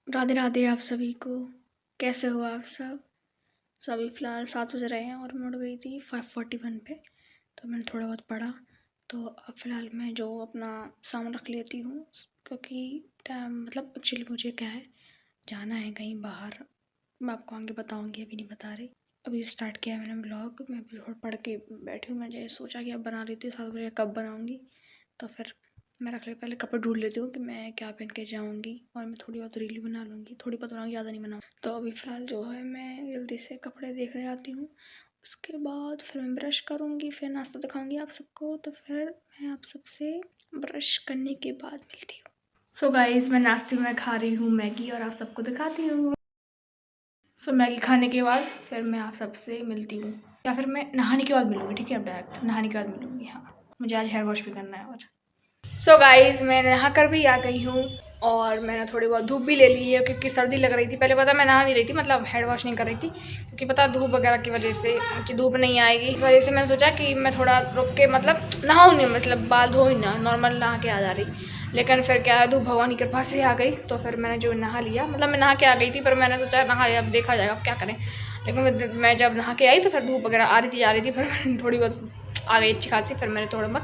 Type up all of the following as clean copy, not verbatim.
राधे राधे आप सभी को। कैसे हो आप सब? अभी फ़िलहाल 7 बज रहे हैं और मैं उठ गई थी 5:41 पे। तो मैंने थोड़ा बहुत पढ़ा। तो अब फ़िलहाल मैं जो अपना सामान रख लेती हूँ, क्योंकि टाइम मतलब एक्चुअली मुझे क्या है, जाना है कहीं बाहर। मैं आपको आगे बताऊँगी, अभी नहीं बता रही। अभी स्टार्ट किया है मैंने ब्लॉग। मैं अभी थोड़ा पढ़ के बैठी हूँ। मैंने सोचा कि अब बना रही थी 7 बजे, कब बनाऊँगी। तो फिर मैं रख ले, पहले कपड़े ढूंढ लेती हूँ कि मैं क्या पहन के जाऊँगी, और मैं थोड़ी बहुत रील बना लूँगी। थोड़ी बहुत बनाऊँगी, ज़्यादा नहीं बनाऊँ। तो अभी फ़िलहाल जो है मैं जल्दी से कपड़े देखने जाती हूँ। उसके बाद फिर मैं ब्रश करूँगी, फिर नाश्ता दिखाऊँगी आप सबको। तो फिर मैं आप सबसे ब्रश करने के बाद मिलती हूँ। सो गाइस, मैं नाश्ते में खा रही हूँ मैगी और आप सबको दिखाती हूँ। सो मैगी खाने के बाद फिर मैं आप सबसे मिलती हूँ, या फिर मैं नहाने के बाद मिलूँगी। ठीक है, अब डायरेक्ट नहाने के बाद मिलूँगी। हाँ, मुझे आज हेयर वॉश भी करना है। और सो गाइज, मैं नहा कर भी आ गई हूँ और मैंने थोड़ी बहुत धूप भी ले ली है, क्योंकि सर्दी लग रही थी। पहले पता मैं नहा नहीं रही थी, मतलब हेड वॉश नहीं कर रही थी, क्योंकि पता धूप वगैरह की वजह से कि धूप नहीं आएगी। इस वजह से मैंने सोचा कि मैं थोड़ा रुक के मतलब नहाऊँ नहीं, मतलब बाल धो ही ना, नॉर्मल नहा के आ जा रही। लेकिन फिर क्या है, धूप भगवान की कृपा से आ गई। तो फिर मैंने जो नहा लिया, मतलब मैं नहा के आ गई थी, पर मैंने सोचा नहा लिया, अब देखा जाएगा, अब क्या करें। लेकिन मैं जब नहा के आई तो फिर धूप वगैरह आ रही थी, जा रही थी, फिर मैंने थोड़ी बहुत आ गई अच्छी खासी। फिर मैंने थोड़ा बहुत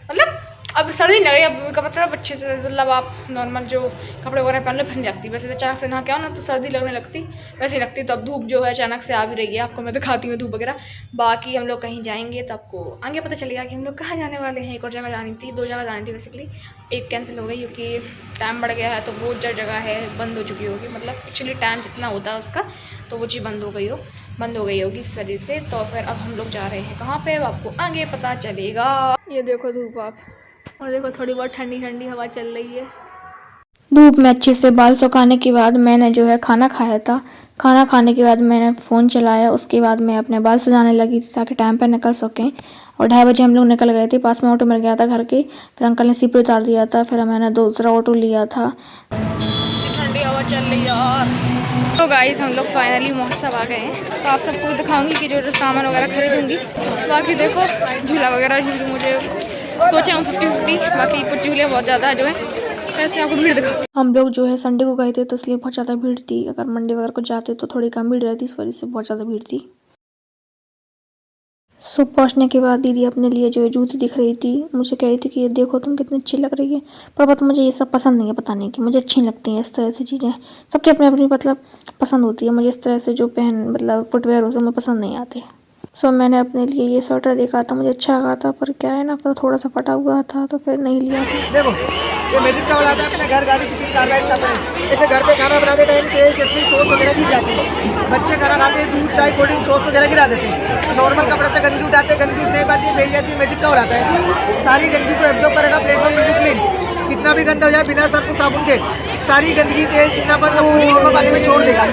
मतलब अब सर्दी नहीं लग रही, अब का मतलब अच्छे से, मतलब आप नॉर्मल जो कपड़े वगैरह पहन लो फिर नहीं लगती। वैसे तो अचानक से नहा के आओ ना तो सर्दी लगने लगती, वैसे ही लगती। तो अब धूप जो है अचानक से आ भी रही है, आपको मैं दिखाती हूँ धूप वगैरह। बाकी हम लोग कहीं जाएंगे तो आपको आगे पता चलेगा कि हम लोग कहाँ जाने वाले हैं। एक और जगह जानी थी, 2 जगह जानी थी बेसिकली। एक कैंसिल हो गई क्योंकि टाइम बढ़ गया है, तो वो जो जगह है बंद हो चुकी होगी, मतलब एक्चुअली टाइम जितना होता है उसका, तो वो चीज़ बंद हो गई होगी इस वजह से। तो फिर अब हम लोग जा रहे हैं कहाँ पे, आपको आगे पता चलेगा। ये देखो धूप आप, और देखो थोड़ी बहुत ठंडी ठंडी हवा चल रही है। धूप में अच्छे से बाल सुखाने के बाद मैंने जो है खाना खाया था। खाना खाने के बाद मैंने फ़ोन चलाया, उसके बाद मैं अपने बाल सजाने लगी थी ताकि टाइम पर निकल सकें। और 2:30 बजे हम लोग निकल गए थे, पास में ऑटो मिल गया था घर के। फिर अंकल ने सीपी उतार दिया था, फिर मैंने दूसरा ऑटो लिया था। ठंडी हवा चल रही है। और तो गाइस, हम लोग फाइनली महोत्सव आ गए हैं। तो आप सबको भी दिखाऊंगी कि जो सामान वगैरह खरीदूंगी। बाकी देखो झूला वगैरह झूलूँ, मुझे सोचे हूँ 50-50, बाकी कुछ झूले बहुत ज़्यादा जो है। कैसे आपको भीड़ दिखा, हम लोग जो है संडे को गए थे तो इसलिए बहुत ज़्यादा भीड़ थी। अगर मंडे वगैरह को जाते तो थोड़ी कम भीड़ रहती, इस वजह से बहुत ज़्यादा भीड़ थी। सुबह पहुँचने के बाद दीदी अपने लिए जो है जूती दिख रही थी, मुझे कह रही थी कि ये देखो तुम कितनी अच्छी लग रही है। पर बात मुझे ये सब पसंद नहीं है, पता नहीं कि मुझे अच्छी लगती हैं इस तरह से चीज़ें। सबकी अपनी अपनी मतलब पसंद होती है, मुझे इस तरह से जो पहन मतलब फुटवेयर होते हैं मुझे पसंद नहीं आते। सो मैंने अपने लिए ये स्वेटर देखा था, मुझे अच्छा लगा था, पर क्या है ना, पता थोड़ा सा फटा हुआ था तो फिर नहीं लिया था। देखो ये मैजिक का वाला आता है, अपने घर गाड़ी किसी कार बाइक सब बने। जैसे घर पे खाना बनाते टाइम तेल चटनी सॉस वगैरह दी जाती है। बच्चे खाना खाते हैं, दूध चाय कोल्ड ड्रिंक सॉस वगैरह गिरा देते हैं। नॉर्मल कपड़े से गंदगी उठाते हैं, गंदगी उठने के बाद ये फैल जाती है, मैजिक का आता है। सारी गंदगी को एब्जॉर्ब करेगा, प्लेटफॉर्म बिल्कुल क्लीन। कितना भी गंदा हो जाए बिना सर्फ साबुन के सारी गंदगी तेल चिकनापन सब पूरी पानी में छोड़ देगा।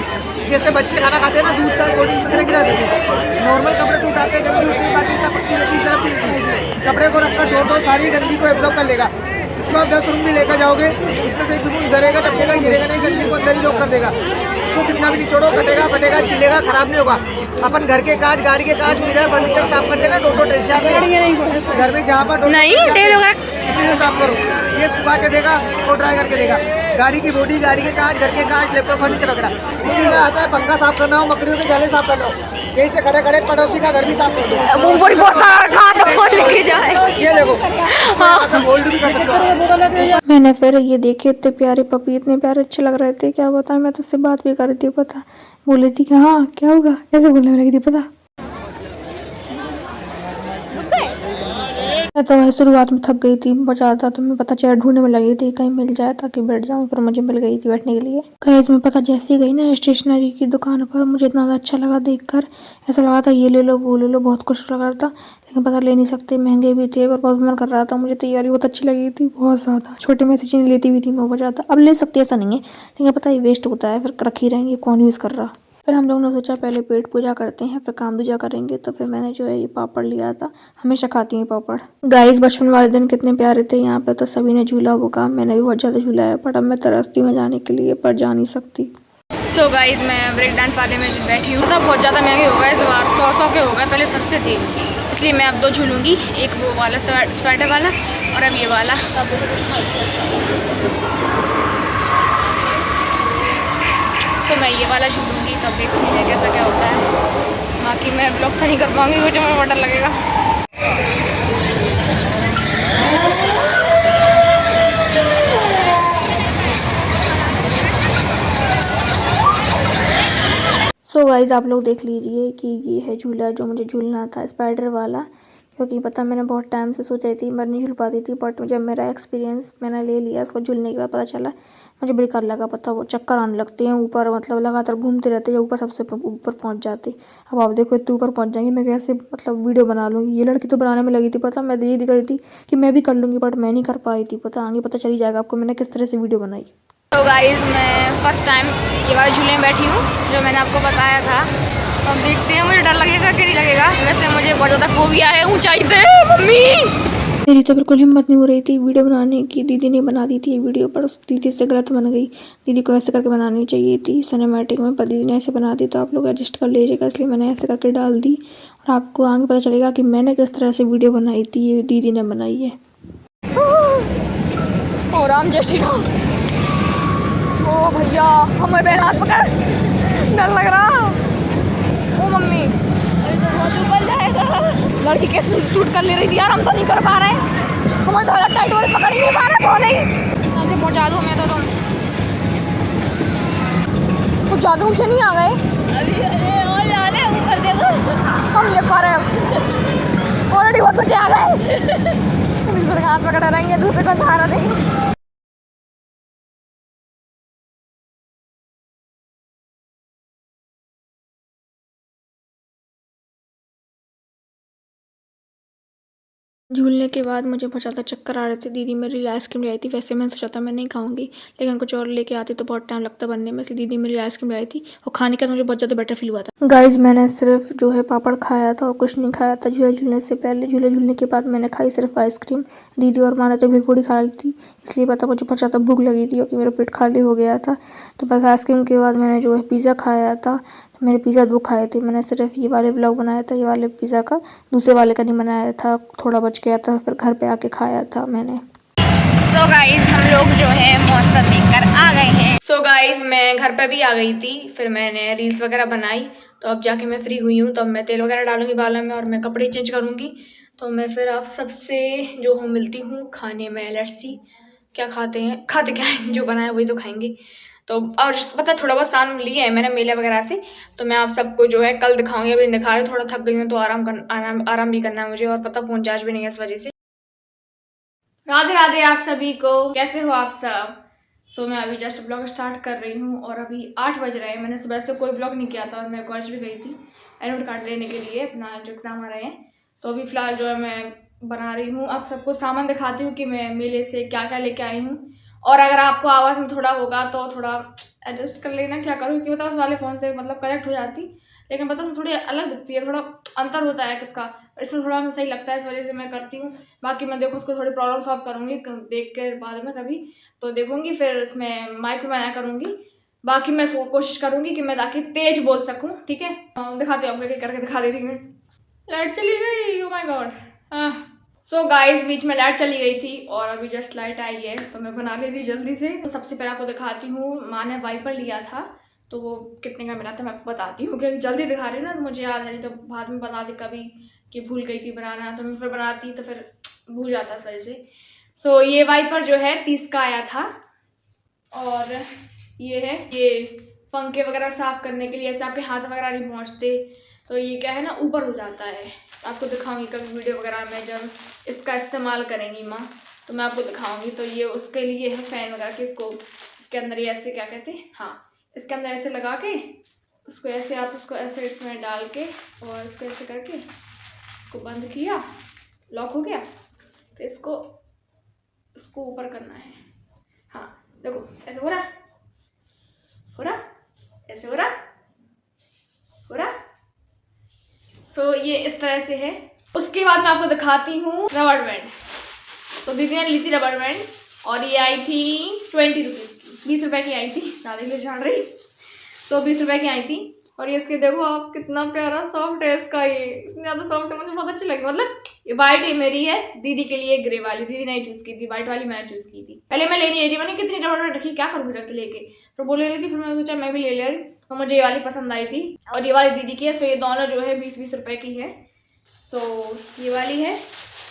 जैसे बच्चे खाना खाते हैं ना, दूध चाय कोल्ड ड्रिंक्स वगैरह गिरा देते हैं। नॉर्मल कपड़े से उठाते हैं, गंदगी उठने के बाद इतना पत्ती रहती है, सर्फ नहीं। कपड़े को रखकर छोड़ दो, सारी गंदगी को एब्जॉर्ब कर लेगा। इसको आप 10 रूम भी लेकर जाओगे, इसमें से एक भी जरेगा टपकेगा गिरेगा नहीं, गंदगी को अंदर ही लॉक कर देगा। इसको कितना भी निचोड़ो, कटेगा फटेगा छिलेगा, खराब नहीं होगा। अपन घर के कांच गाड़ी के कांच मिरर फर्नीचर साफ करते हैं ना, टोटो ट्रेसिया घर में जहाँ पर नहीं इसी से साफ करो। ये सुखा के देगा और ड्राई करके देगा। गाड़ी की बॉडी, गाड़ी के कांच, घर के कांच, लैपटॉप फर्नीचर वगैरह। इसके लिए आता है पंखा साफ करना हो, मकड़ियों के जाले साफ करना हो, यही से खड़े खड़े पड़ोसी का घर भी साफ कर दो। ये देखो होल्ड भी कर सकते हो। मैंने फिर ये देखे, इतने प्यारे पपी, इतने प्यारे अच्छे लग रहे थे, क्या बताएं। मैं तो उससे बात भी कर रही थी, पता बोली थी कि हाँ क्या होगा, ऐसे बोलने में लगी थी पता। मैं तो शुरुआत में थक गई थी बहुत ज़्यादा, तो मैं पता चेयर ढूंढने में लगी थी कहीं मिल जाए ताकि बैठ जाऊं। फिर मुझे मिल गई थी बैठने के लिए। कहीं इसमें पता जैसे ही गई ना स्टेशनरी की दुकान पर, मुझे इतना ज़्यादा अच्छा लगा देखकर। ऐसा लगा था ये ले लो वो ले लो, बहुत कुछ लगा था, लेकिन पता ले नहीं सकते, महंगे भी थे। पर बहुत मन कर रहा था, मुझे तैयारी बहुत अच्छी लगी थी, बहुत ज़्यादा। छोटे में से चीज़ें लेती भी थी मैं बहुत ज़्यादा। अब ले सकती ऐसा नहीं है, लेकिन पता ये वेस्ट होता है, फिर रखी रहेंगे, कौन यूज़ कर रहा। फिर हम लोग ने सोचा पहले पेट पूजा करते हैं फिर काम दूजा करेंगे। तो फिर मैंने जो है ये पापड़ लिया था, हमेशा खाती हूँ पापड़। गाइस, बचपन वाले दिन कितने प्यारे थे। यहाँ पे तो सभी ने झूला वो काम, मैंने भी बहुत ज़्यादा झूला है, पर अब मैं तरसती हूँ जाने के लिए, पर जा नहीं सकती। सो गाइस, मैं ब्रेक डांस वाले में बैठी हूँ। मतलब बहुत ज़्यादा महंगे हो गए इस बार, 100 के हो गए, पहले सस्ते थे, इसलिए मैं अब 2 झूलूँगी। एक वो वाला स्वेटर वाला और अब ये वाला। मैं ये वाला झूलूँगी, तब देखते हैं कैसा क्या होता है। बाकी मैं ब्लॉग तो नहीं कर पाऊँगी, वो जो मैं डर लगेगा। सो गाइज़ आप लोग देख लीजिए कि ये है झूला जो मुझे झूलना था, स्पाइडर वाला। क्योंकि पता मैंने बहुत टाइम से सोचा थी, मैं नहीं झूल पाती थी, बट जब मेरा एक्सपीरियंस मैंने ले लिया इसको झूलने के बाद पता चला मुझे बेकार लगा। पता वो चक्कर आने लगते हैं ऊपर, मतलब लगातार घूमते रहते हैं, ऊपर सबसे ऊपर पहुंच जाते। अब आप देखो इतने ऊपर पहुंच जाएंगे, मैं कैसे मतलब वीडियो बना लूँगी। ये लड़की तो बनाने में लगी थी, पता मैं ये कर रही थी कि मैं भी कर लूँगी, बट मैं नहीं कर पाई थी। पता आगे पता चली जाएगा आपको मैंने किस तरह से वीडियो बनाई। तो गाइज़ मैं फ़र्स्ट टाइम ये वाले झूले में बैठी हूँ जो मैंने आपको बताया था। अब देखते हैं मुझे डर लगेगा कि नहीं लगेगा। वैसे मुझे बहुत ज़्यादा फोबिया है ऊंचाई से। मम्मी मेरी तो बिल्कुल हिम्मत नहीं हो रही थी वीडियो बनाने की। दीदी ने बना दी थी ये वीडियो, पर उस दीदी से गलत बन गई। दीदी को ऐसे करके बनानी चाहिए थी सिनेमैटिक में, पर दीदी ने ऐसे बना दी, तो आप लोग एडजस्ट कर लीजिएगा। इसलिए मैंने ऐसे करके डाल दी और आपको आगे पता चलेगा कि मैंने किस तरह से वीडियो बनाई थी। ये दीदी ने बनाई है। ओ राम जय श्री राम। ओ भैया हमें पैर हाथ पकड़, डर लग रहा। ओ मम्मी बहुत ऊपर जाएगा। लड़की कैसे शूट कर ले रही थी यार, हम तो नहीं कर पा रहे हैं। हमें तो टाइट वाले पकड़ ही नहीं पा रहे। बहुत नहीं अच्छा पहुँचा दो हमें तो तुम कुछ ज़्यादा ऊँचे नहीं आ गए अभी। और जाने ऊपर देखो हम देख पा रहे हैं ऑलरेडी बहुत ऊँचे आ गए। दूसरे का हाथ पकड़े रहेंगे, दूसरे का सहारा देंगे। झूलने के बाद मुझे बहुत ज़्यादा चक्कर आ रहे थे। दीदी मेरी आइसक्रीम ले आई थी, वैसे मैंने सोचा था मैं नहीं खाऊंगी, लेकिन कुछ और लेके आती तो बहुत टाइम लगता बनने में, इसलिए दीदी मेरी आइसक्रीम ले आई थी और खाने के बाद मुझे बहुत ज़्यादा बेटर फील हुआ था। गाइज मैंने सिर्फ जो है पापड़ खाया था और कुछ नहीं खाया था झूले झूलने से पहले। झूले झूलने के बाद मैंने खाई सिर्फ आइसक्रीम। दीदी और माँ ने तो भेलपूरी खा ली थी, इसलिए पता मुझे बहुत ज़्यादा भूख लगी थी क्योंकि मेरा पेट खाली हो गया था। तो बस आइसक्रीम के बाद मैंने जो है पिज़्ज़ा खाया था। मैंने पिज़्ज़ा 2 खाए थे। मैंने सिर्फ ये वाले व्लॉग बनाया था ये वाले पिज़्ज़ा का, दूसरे वाले का नहीं बनाया था, थोड़ा बच गया था, फिर घर पे आके खाया था मैंने। सो गाइज हम लोग जो है मौसम देखकर आ गए हैं। सो गाइज मैं घर पे भी आ गई थी, फिर मैंने रील्स वगैरह बनाई, तो अब जाके मैं फ्री हुई हूँ। तो अब मैं तेल वगैरह डालूंगी बालों में और मैं कपड़े चेंज करूँगी। तो मैं फिर आप सबसे जो हूँ मिलती हूँ खाने में। लेट्स सी क्या खाते हैं, खाते क्या है, जो बनाया वही तो खाएंगे। तो और पता थोड़ा बहुत सामान लिए है मैंने मेले वगैरह से, तो मैं आप सबको जो है कल दिखाऊंगी। अभी दिखा रही हूँ, थोड़ा थक गई हूँ तो आराम भी करना है मुझे, और पता फोन चार्ज भी नहीं है इस वजह से। राधे राधे आप सभी को, कैसे हो आप सब। सो मैं अभी जस्ट ब्लॉग स्टार्ट कर रही हूँ और अभी 8 बज रहे हैं। मैंने सुबह से कोई ब्लॉग नहीं किया था और मैं कॉलेज भी गई थी एडमिट कार्ड लेने के लिए, अपना जो एग्ज़ाम आ रहे हैं। तो अभी फ़िलहाल जो है मैं बना रही हूँ, आप सबको सामान दिखाती हूँ कि मैं मेले से क्या क्या लेके आई हूँ। और अगर आपको आवाज़ में थोड़ा होगा तो थोड़ा एडजस्ट कर लेना, क्या करूँ कि पता उस वाले फ़ोन से मतलब कनेक्ट हो जाती, लेकिन पता थोड़ी अलग दिखती है, थोड़ा अंतर होता है किसका, इसमें थोड़ा हमें सही लगता है, इस वजह से मैं करती हूँ। बाकी मैं देखो उसको थोड़ी प्रॉब्लम सॉल्व करूँगी देख कर बाद में कभी तो देखूंगी, फिर इसमें माइक में बनाया करूँगी। बाकी मैं कोशिश करूँगी कि मैं ताकि तेज बोल सकूँ, ठीक है। दिखाती हूँ आपको करके दिखा देती हूँ। लाइट चली गई, oh my God. So guys बीच में लाइट चली गई थी और अभी जस्ट लाइट आई है, तो मैं बना ली थी जल्दी से। तो सबसे पहले आपको दिखाती हूँ, माँ ने वाइपर लिया था तो वो कितने का मिला था मैं आपको बताती हूँ, क्योंकि जल्दी दिखा रही हूँ ना तो मुझे याद है, नहीं तो बाद में बता दी कभी कि भूल गई थी बनाना, तो मैं फिर बनाती तो फिर भूल जाता इस वजह से। सो ये वाइपर जो है 30 का आया था। और ये है, ये पंखे वगैरह साफ करने के लिए, ऐसे आपके हाथ वगैरह नहीं पहुँचते, तो ये क्या है ना ऊपर हो जाता है। आपको दिखाऊंगी कभी वीडियो वगैरह में जब इसका इस्तेमाल करेंगी माँ, तो मैं आपको दिखाऊंगी। तो ये उसके लिए है फ़ैन वगैरह के, इसको इसके अंदर ये ऐसे क्या कहते हैं, हाँ इसके अंदर ऐसे लगा के उसको ऐसे, आप उसको ऐसे इसमें डाल के और इसको ऐसे करके इसको बंद किया, लॉक हो गया, फिर इसको ऊपर करना है। हाँ देखो ऐसे हो रहा, ऐसे हो रहा। सो ये इस तरह से है। उसके बाद मैं आपको दिखाती हूँ रबड़ बैंड। तो दीदी ने ली थी रबड़ बैंड और ये आई थी 20 रुपीज़ की, 20 रुपए की आई थी, ज़्यादा ही जान रही। तो 20 रुपए की आई थी और ये इसके देखो आप कितना प्यारा सॉफ्ट है इसका, ये इतना ज़्यादा सॉफ्ट है, मुझे बहुत अच्छी लगी। मतलब ये वाइट ही मेरी है, दीदी के लिए ग्रे वाली दीदी ने चूज़ की थी, वाइट वाली मैंने चूज़ की थी। पहले मैं ले नहीं रही थी, मैंने कितनी रबड़ रखी, क्या करूँगी रख लेके, तो बोल रही थी, फिर मैंने सोचा मैं भी ले रही, तो मुझे ये वाली पसंद आई थी और ये वाली दीदी की है। सो ये दोनों जो है 20-20 रुपए की है। सो ये वाली है।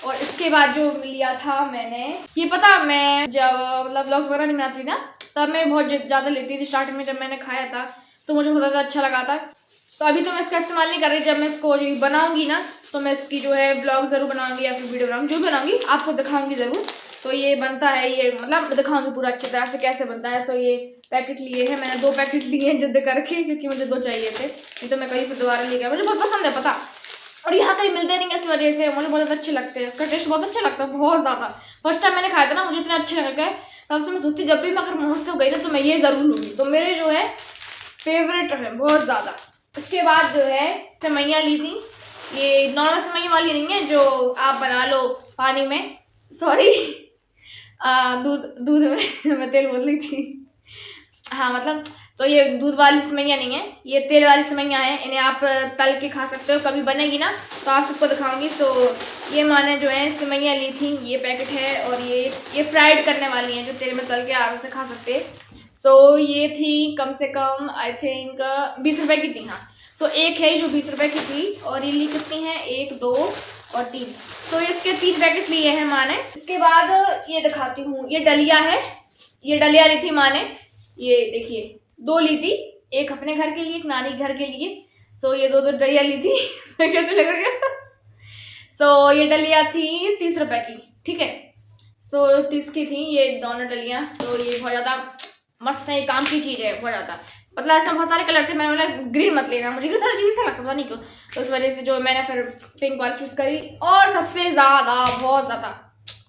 और इसके बाद जो लिया था मैंने, ये पता मैं जब मतलब व्लॉग्स वगैरह नहीं बनाती ना, तब मैं बहुत ज़्यादा लेती थी स्टार्टिंग में, जब मैंने खाया था तो मुझे बहुत ज़्यादा अच्छा लगा था। तो अभी तो मैं इसका इस्तेमाल नहीं कर रही, जब मैं इसको बनाऊंगी ना तो मैं इसकी जो है ब्लॉग ज़रूर बनाऊंगी या फिर वीडियो बनाऊंगी, जो बनाऊंगी आपको दिखाऊंगी ज़रूर। तो ये बनता है, ये मतलब दिखाऊंगी पूरा अच्छी तरह से कैसे बनता है। सो ये पैकेट लिए हैं मैंने, 2 पैकेट लिए हैं जिद करके, क्योंकि मुझे 2 चाहिए थे, नहीं तो मैं कहीं फिर दोबारा ले गया। मुझे बहुत पसंद है पता, और यहाँ कहीं मिलते नहीं इस वजह से, मुझे बहुत अच्छे लगते हैं, इसका टेस्ट बहुत अच्छा लगता है, बहुत ज़्यादा। फर्स्ट टाइम मैंने खाया था ना, मुझे इतने अच्छे लग गए, तब से मैं सोचती जब भी मैं अगर महोत्सव गई ना तो मैं ये ज़रूर लूँगी। तो मेरे जो है फेवरेट है बहुत ज़्यादा। उसके बाद जो है सेवइयाँ ली थी, ये नॉर्मल सेवइयाँ वाली नहीं है जो आप बना लो पानी में, सॉरी दूध में मैं तेल बोल रही थी, हाँ मतलब, तो ये दूध वाली सेवइयाँ नहीं है, ये तेल वाली सेवइयाँ हैं। इन्हें आप तल के खा सकते हो, कभी बनेगी ना तो आप सबको दिखाऊंगी। सो ये मैंने जो है सेवइयाँ ली थी, ये पैकेट है, और ये फ्राइड करने वाली हैं जो तेल में तल के आराम से खा सकते हैं। सो ये थी कम से कम आई थिंक 20 रुपए की थी, हाँ। सो एक है जो 20 रुपए की थी, और ये ली कितनी है, 1 2 और 3। तो इसके 3 पैकेट लिए हैं माँ ने। इसके बाद ये दिखाती हूँ, ये डलिया है, ये डलिया ली थी माँ ने, ये देखिए 2 ली थी, एक अपने घर के लिए, एक नानी घर के लिए। सो ये 2 डलिया ली थी कैसे लग रहा है सो ये डलिया थी 30 रुपए की, ठीक है। सो 30 की थी ये दोनों डलियाँ। तो ये बहुत ज़्यादा मस्त है, काम की चीज़ है बहुत ज़्यादा, मतलब ऐसे बहुत सारे कलर थे, मैंने बोला ग्रीन मत लेना, मुझे ग्रीन थोड़ा अजीब सा लगता था नहीं क्यों, तो इस वजह से जो मैंने फिर पिंक वाली चूज़ करी। और सबसे ज़्यादा बहुत ज़्यादा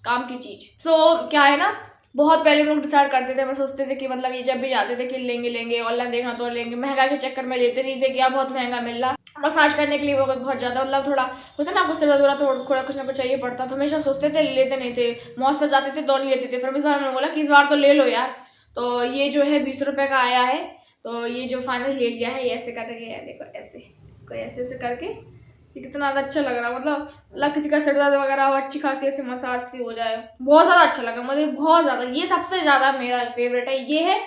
काम की चीज़, सो क्या है ना, बहुत पहले लोग डिसाइड करते थे, मैं सोचते थे कि मतलब ये जब भी जाते थे कि लेंगे ऑनलाइन देखना तो लेंगे, महंगाई के चक्कर में लेते नहीं थे कि यार बहुत महंगा मिल रहा। मसाज करने के लिए वो बहुत ज़्यादा मतलब थोड़ा होता ना, आपको सिर दर्द हो रहा तो थोड़ा कुछ ना कुछ चाहिए पड़ता, तो हमेशा सोचते थे, लेते नहीं थे, मौसम जाते थे तो नहीं लेते थे। फिर इस बार मैंने बोला कि इस बार तो ले लो यार, तो ये जो है 20 रुपए का आया है, तो ये जो फाइनल ले लिया है, ये ऐसे करके देखो, ऐसे इसको ऐसे ऐसे करके, ये कितना अच्छा लग रहा है, मतलब किसी का सिर दर्द वगैरह हो, अच्छी खासी ऐसे मसाज सी हो जाए, बहुत ज़्यादा अच्छा लगा मुझे, बहुत ज़्यादा। ये सबसे ज़्यादा मेरा फेवरेट है, ये है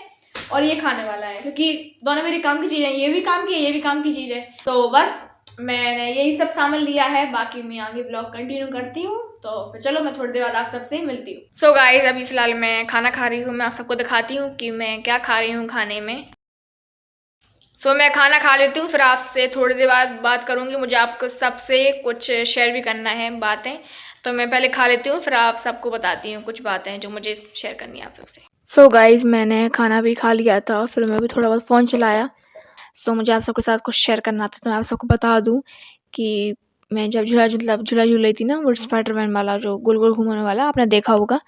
और ये खाने वाला है, क्योंकि दोनों मेरी काम की चीज़ है, ये भी काम की है, ये भी काम की चीज़ है। तो बस मैंने यही सब सामान लिया है, बाकी मैं आगे ब्लॉग कंटिन्यू करती हूँ। तो फिर चलो मैं थोड़ी देर बाद आप सबसे मिलती हूँ। सो गाइज अभी फ़िलहाल मैं खाना खा रही हूँ, मैं आप सबको दिखाती हूँ कि मैं क्या खा रही हूँ खाने में। सो मैं खाना खा लेती हूँ, फिर आपसे थोड़ी देर बाद बात करूँगी, मुझे आपको सबसे कुछ शेयर भी करना है बातें, तो मैं पहले खा लेती हूँ, फिर आप सबको बताती हूँ कुछ बातें जो मुझे शेयर करनी है आप सबसे। सो गाइज़ मैंने खाना भी खा लिया था, फिर मैं भी थोड़ा बहुत फ़ोन चलाया। सो मुझे आप सबके साथ कुछ शेयर करना था, तो मैं आप सबको बता दूँ कि मैं जब झूला झूल रही थी ना, वो स्पाइडरमैन वाला जो गोल गोल घूमने वाला, आपने देखा होगा।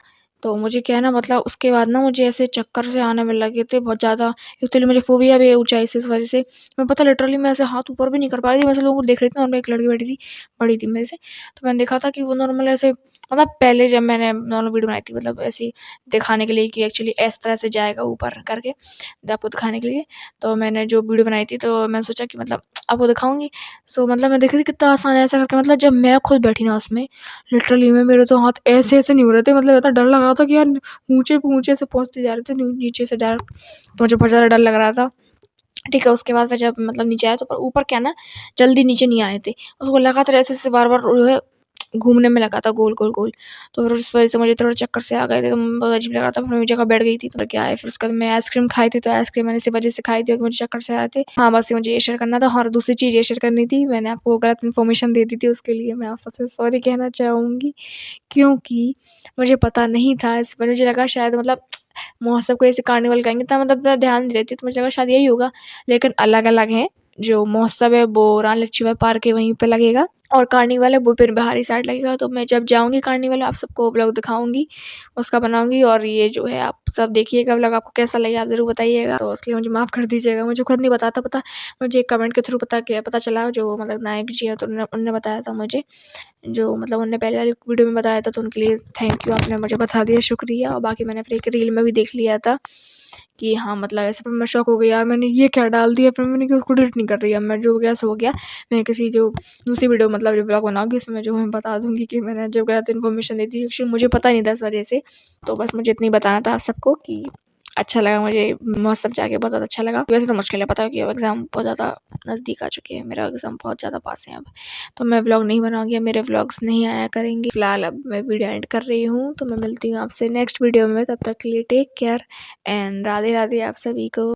तो मुझे क्या है ना, मतलब उसके बाद ना मुझे ऐसे चक्कर से आने में लगे थे बहुत ज़्यादा। एक्चुअली मुझे फ़ोबिया भी है ऊँचाई से, इस वजह से मैं पता लिटरली मैं ऐसे हाथ ऊपर भी नहीं कर पा रही थी। मैं ऐसे लोगों को देख रही थी, और मैं एक लड़की बैठी थी, बड़ी थी मेरे से, तो मैंने देखा था कि वो नॉर्मल ऐसे, मतलब पहले जब मैंने नॉर्मल वीडियो बनाई थी, मतलब ऐसे दिखाने के लिए कि एक्चुअली इस तरह से जाएगा ऊपर करके, आपको दिखाने के लिए, तो मैंने जो वीडियो बनाई थी तो मैंने सोचा कि मतलब आपको दिखाऊँगी। सो मतलब मैं देख रही थी कितना आसान है ऐसा करके, मतलब जब मैं खुद बैठी ना उसमें, लिटरली में मेरे तो हाथ ऐसे नहीं हो रहे थे, मतलब इतना डर लग रहा था कि यार ऊँचे पे ऊँचे से पहुँचते जा रहे थे, नीचे से डायरेक्ट, तो मुझे बहुत ज़्यादा डर लग रहा था। ठीक है, उसके बाद फिर जब मतलब नीचे आए तो पर ऊपर क्या ना, जल्दी नीचे नहीं आए थे, उसको लगातार ऐसे बार-बार जो है घूमने में लगा था गोल। तो फिर उस वजह से मुझे थोड़ा चक्कर से आ गए थे, तो बहुत अजीब लग रहा था, फिर मैं जगह बैठ गई थी। तो क्या है, फिर उसके बाद मैं आइसक्रीम खाई थी, तो आइसक्रीम मैंने इसी वजह से खाई थी क्योंकि मुझे चक्कर से आ रहे थे। हाँ, बस ये मुझे ये शेयर करना था। और दूसरी चीज़ ये शेयर करनी थी, मैंने आपको गलत इन्फॉर्मेशन दे दी थी, उसके लिए मैं आप सबसे सॉरी कहना चाहूँगी, क्योंकि मुझे पता नहीं था। इस पर मुझे लगा शायद मतलब महोत्सव को ऐसे कार्निवल कहेंगे, तो मतलब इतना ध्यान नहीं देती, तो मुझे लगा शायद यही होगा, लेकिन अलग-अलग हैं। जो महोत्सव है वो रानी लक्ष्मीबाई पार्क के वहीं पे लगेगा, और कार्निवल है वो फिर बाहरी साइड लगेगा। तो मैं जब जाऊँगी कार्निवल, आप सबको व्लॉग दिखाऊँगी, उसका बनाऊँगी, और ये जो है आप सब देखिएगा व्लॉग, आपको कैसा लगे आप ज़रूर बताइएगा। तो उसके लिए मुझे माफ़ कर दीजिएगा, मुझे खुद नहीं पता, मुझे कमेंट के थ्रू पता चला, जो मतलब नायक जी हैं तो उन्होंने बताया था मुझे, जो मतलब उन्होंने पहले वाली वीडियो में बताया था, तो उनके लिए थैंक यू, आपने मुझे बता दिया, शुक्रिया। और बाकी मैंने फिर एक रील में भी देख लिया था, कि हाँ मतलब ऐसे। पर मैं शॉक हो गई यार, मैंने ये क्या डाल दिया। फिर मैंने कि उसको डिलीट नहीं कर रही है मैं, जो गया सो हो गया। मैं किसी जो दूसरी वीडियो मतलब जो ब्लॉग बनाऊंगी उसमें जो मैं बता दूंगी कि मैंने जो गलत इन्फॉर्मेशन दी थी, एक्चुअली मुझे पता नहीं था इस वजह से। तो बस मुझे इतनी बताना था आप सबको कि अच्छा लगा मुझे मौसम जाके, बहुत ज़्यादा अच्छा लगा। वैसे तो मुश्किल है, पता है कि अब एग्ज़ाम बहुत ज़्यादा नज़दीक आ चुके हैं, मेरा एग्ज़ाम बहुत ज़्यादा पास है अब। तो मैं व्लॉग नहीं बनाऊंगी, मेरे व्लॉग्स नहीं आया करेंगे। फिलहाल अब मैं वीडियो एंड कर रही हूँ, तो मैं मिलती हूँ आपसे नेक्स्ट वीडियो में। तब तक के लिए take care and Radhe Radhe आप सभी को।